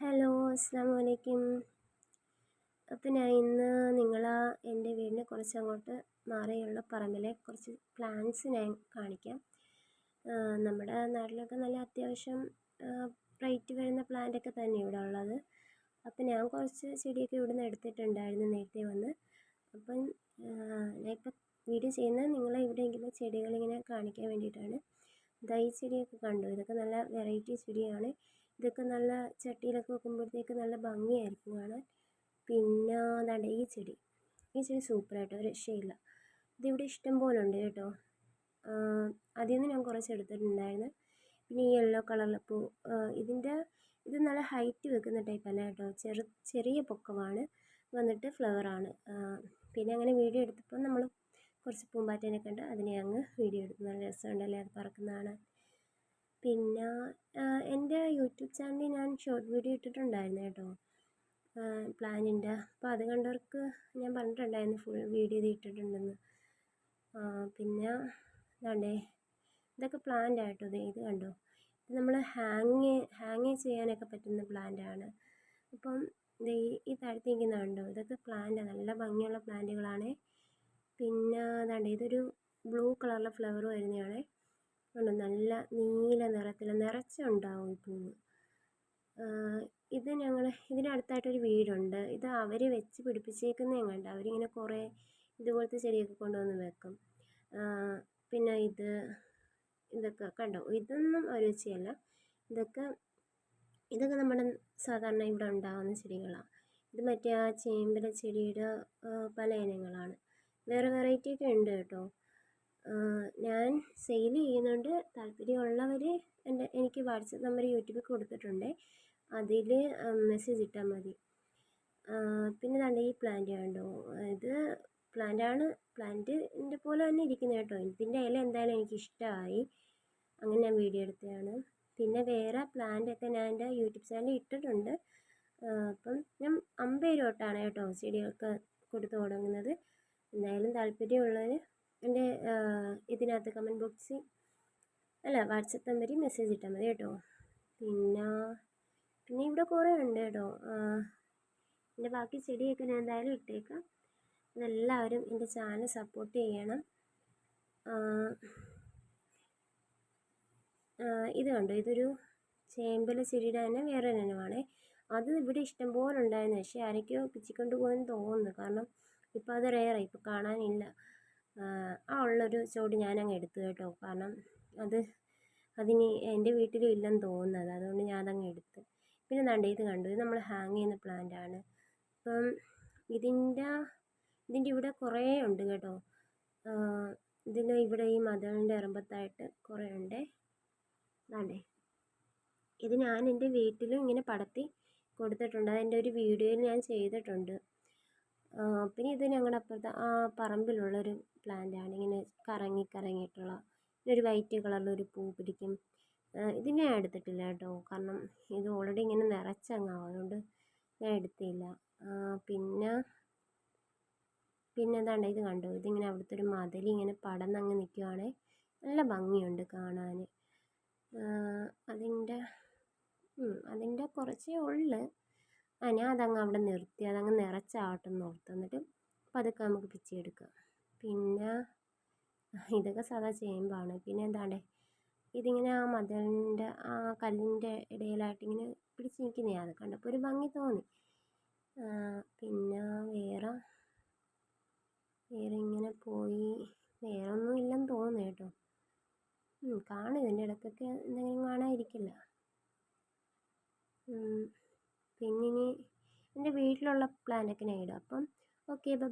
Hello, അസ്സാം വലൈക്കും. അപ്പോൾ ഞാൻ ഇന്ന് എൻ്റെ വീടിന് കുറച്ചങ്ങോട്ട് മാറിയുള്ള പറമ്പിലെ കുറച്ച് പ്ലാന്റ്സ് ഞാൻ കാണിക്കാം. നമ്മുടെ നാട്ടിലൊക്കെ നല്ല അത്യാവശ്യം റേറ്റ് വരുന്ന പ്ലാന്റൊക്കെ തന്നെ ഇവിടെ ഉള്ളത്. അപ്പോൾ ഞാൻ കുറച്ച് ചെടിയൊക്കെ ഇവിടെ നിന്ന് എടുത്തിട്ടുണ്ടായിരുന്നു നേരത്തെ വന്ന്. അപ്പം ഞാനിപ്പോൾ വീഡിയോ ചെയ്യുന്നത് നിങ്ങളെ എവിടെയെങ്കിലും ചെടികളിങ്ങനെ കാണിക്കാൻ വേണ്ടിയിട്ടാണ്. ഈ ചെടിയൊക്കെ കണ്ടു, ഇതൊക്കെ നല്ല വെറൈറ്റി ചെടിയാണ്. ഇതൊക്കെ നല്ല ചട്ടിയിലൊക്കെ വെക്കുമ്പോഴത്തേക്ക് നല്ല ഭംഗിയായിരിക്കും കാണാൻ. പിന്നെ അതാണ്ട് ഈ ചെടി സൂപ്പറായിട്ടോ, ഒരു രക്ഷയില്ല. ഇതിവിടെ ഇഷ്ടം പോലെ ഉണ്ട് കേട്ടോ. അതിൽ നിന്ന് ഞാൻ കുറച്ച് എടുത്തിട്ടുണ്ടായിരുന്നു. പിന്നെ ഈ യെല്ലോ കളറിലെ പൂ, ഇത് നല്ല ഹൈറ്റ് വെക്കുന്ന ടൈപ്പല്ല കേട്ടോ, ചെറിയ പൊക്കമാണ് വന്നിട്ട് ഫ്ലവറാണ്. പിന്നെ അങ്ങനെ വീഡിയോ എടുത്തപ്പോൾ നമ്മൾ കുറച്ച് പൂമ്പാറ്റേനെ കണ്ട് അതിനെ അങ്ങ് വീഡിയോ എടുത്തു. നല്ല രസമുണ്ടല്ലേ അത് പറക്കുന്നതാണ്. പിന്നെ എൻ്റെ യൂട്യൂബ് ചാനലിൽ ഞാൻ ഷോർട്ട് വീഡിയോ ഇട്ടിട്ടുണ്ടായിരുന്നു കേട്ടോ, പ്ലാനിൻ്റെ. അപ്പോൾ അത് കണ്ടവർക്ക് ഞാൻ പറഞ്ഞിട്ടുണ്ടായിരുന്നു ഫുൾ വീഡിയോ ഇത് ഇട്ടിട്ടുണ്ടെന്ന്. പിന്നെ ഇതാണ്ടേ, ഇതൊക്കെ പ്ലാന്റ് ആയിട്ടോ. ഇത് കണ്ടോ, ഇത് നമ്മൾ ഹാങ് ചെയ്യാനൊക്കെ പറ്റുന്ന പ്ലാന്റാണ്. അപ്പം ഈ താഴത്ത് നിൽക്കുന്നുണ്ടോ, ഇതൊക്കെ പ്ലാന്റാണ്, നല്ല ഭംഗിയുള്ള പ്ലാന്റുകളാണ്. പിന്നെ അതാണ്ട് ഇതൊരു ബ്ലൂ കളറിലെ ഫ്ലവർ വരുന്നതാണ്. നല്ല നീല നിറത്തിൽ നിറച്ചുണ്ടാവും ഈ പൂവ്. ഇതിനടുത്തായിട്ടൊരു വീടുണ്ട്. ഇത് അവർ വെച്ച് പിടിപ്പിച്ചേക്കുന്നതും കണ്ട്, അവരിങ്ങനെ കുറേ ഇതുപോലത്തെ ചെടിയൊക്കെ കൊണ്ടുവന്ന് വെക്കും. പിന്നെ ഇതൊക്കെ കണ്ടോ, ഇതൊന്നും അവർ വെച്ചതല്ല. ഇതൊക്കെ നമ്മുടെ സാധാരണ ഇവിടെ ഉണ്ടാകുന്ന ചെടികളാണ്. ഇത് മറ്റേ ആ ചേമ്പില ചെടിയുടെ പല ഇനങ്ങളാണ്. വേറെ വെറൈറ്റിയൊക്കെ ഉണ്ട് കേട്ടോ. ഞാൻ സെയിൽ ചെയ്യുന്നുണ്ട്. താല്പര്യമുള്ളവർ എനിക്ക് വാട്സപ്പ് നമ്പർ യൂട്യൂബിൽ കൊടുത്തിട്ടുണ്ട്, അതിൽ മെസ്സേജ് ഇട്ടാൽ മതി. പിന്നെ ദാണ്ടെ ഈ പ്ലാന്റ് കണ്ടോ, ഇത് പ്ലാന്റാണ്, പ്ലാന്റിൻ്റെ പോലെ തന്നെ ഇരിക്കുന്നത് കേട്ടോ. ഇതിൻ്റെ ഇല എന്തായാലും എനിക്കിഷ്ടമായി, അങ്ങനെ ഞാൻ വീഡിയോ എടുത്തതാണ്. പിന്നെ വേറെ പ്ലാന്റൊക്കെ ഞാൻ എൻ്റെ യൂട്യൂബ് ചാനലിൽ ഇട്ടിട്ടുണ്ട്. അപ്പം ഞാൻ 50 രൂപ തൊട്ടാണ് കേട്ടോ ചെടികൾക്ക് കൊടുത്തു തുടങ്ങുന്നത്. എന്തായാലും താല്പര്യമുള്ളവർ എൻ്റെ ഇതിനകത്ത് കമൻറ്റ് ബോക്സിൽ വാട്സപ്പ് നമ്പറിൽ മെസ്സേജ് ഇട്ടാൽ മതി കേട്ടോ. പിന്നെ ഇവിടെ കുറേ ഉണ്ട് കേട്ടോ. എൻ്റെ ബാക്കി ചെടിയൊക്കെ ഞാൻ എന്തായാലും ഇട്ടേക്കാം. അതെല്ലാവരും എൻ്റെ ചാനൽ സപ്പോർട്ട് ചെയ്യണം. ഇത് കണ്ടോ, ഇതൊരു ചേമ്പല ചെടിയുടെ തന്നെ വേറെ ഇനമാണ്. അത് ഇവിടെ ഇഷ്ടം പോലെ ഉണ്ടായിരുന്നു, പക്ഷേ ആരൊക്കെയോ പിച്ചിക്കൊണ്ട് പോയെന്ന് തോന്നുന്നു. കാരണം ഇപ്പോൾ അത് റെയറായി, ഇപ്പോൾ കാണാനില്ല. ഉള്ളൊരു ചോടി ഞാനങ്ങ് എടുത്തു കേട്ടോ, കാരണം അതിന് എൻ്റെ വീട്ടിലും ഇല്ലെന്ന് തോന്നുന്നത്, അതുകൊണ്ട് ഞാനതങ്ങ് എടുത്ത്. പിന്നെ ദാണ്ടെ ഇത് കണ്ടു, ഇത് നമ്മൾ ഹാങ് ചെയ്യുന്ന പ്ലാന്റാണ്. അപ്പം ഇതിൻ്റെ ഇവിടെ കുറേ ഉണ്ട് കേട്ടോ. ഇവിടെ ഈ മതിലിൻ്റെ ഇറമ്പത്തായിട്ട് കുറേ ഉണ്ട്. ദാണ്ടെ ഇത് ഞാൻ എൻ്റെ വീട്ടിലും ഇങ്ങനെ പടർത്തി കൊടുത്തിട്ടുണ്ട്, അതെൻ്റെ ഒരു വീഡിയോയിൽ ഞാൻ ചെയ്തിട്ടുണ്ട്. പിന്നെ ഇത് ഞങ്ങളുടെ അപ്പുറത്തെ ആ പറമ്പിലുള്ളൊരു പ്ലാന്റാണ്, ഇങ്ങനെ കറങ്ങിയിട്ടുള്ള ഒരു വൈറ്റ് കളറിലൊരു പൂ പിടിക്കും. ഇത് ഞാൻ എടുത്തിട്ടില്ല കേട്ടോ, കാരണം ഇത് ഓൾറെഡി ഇങ്ങനെ നിറച്ചങ്ങാവും, അതുകൊണ്ട് ഞാൻ എടുത്തില്ല. പിന്നെ എന്താണ്ട് ഇത് കണ്ടോ, ഇതിങ്ങനെ അവിടുത്തെ ഒരു മതിൽ ഇങ്ങനെ പടർന്നങ്ങ് നിൽക്കുവാണ്, നല്ല ഭംഗിയുണ്ട് കാണാൻ. അതിൻ്റെ കുറച്ചേ ഉള്ളു. ഞാൻ അതങ്ങ് അവിടെ നിർത്തി, അതങ്ങ് നിറച്ചാവട്ടെന്ന് ഓർത്ത്. എന്നിട്ട് പതുക്കെ നമുക്ക് പിച്ചിയെടുക്കാം. പിന്നെ ഇതൊക്കെ സാധാ ചേമ്പാണ്. പിന്നെ എന്താണ്ടേ, ഇതിങ്ങനെ ആ മതിലിൻ്റെ ആ കല്ലിൻ്റെ ഇടയിലായിട്ട് ഇങ്ങനെ പിടിച്ച് നിൽക്കുന്നതാണ്. അത് കണ്ടപ്പോൾ ഒരു ഭംഗി തോന്നി. പിന്നെ വേറെ ഇങ്ങനെ പോയി വേറെ ഒന്നും ഇല്ലെന്ന് തോന്നുന്നു കേട്ടോ. കാണും, ഇതിൻ്റെ ഇടയ്ക്കൊക്കെ എന്തെങ്കിലും കാണാതിരിക്കില്ല. പിന്നെ ഇനി എൻ്റെ വീട്ടിലുള്ള പ്ലാനൊക്കെ ഞാൻ ഇടാം. അപ്പം ഓക്കെ, ബൈ.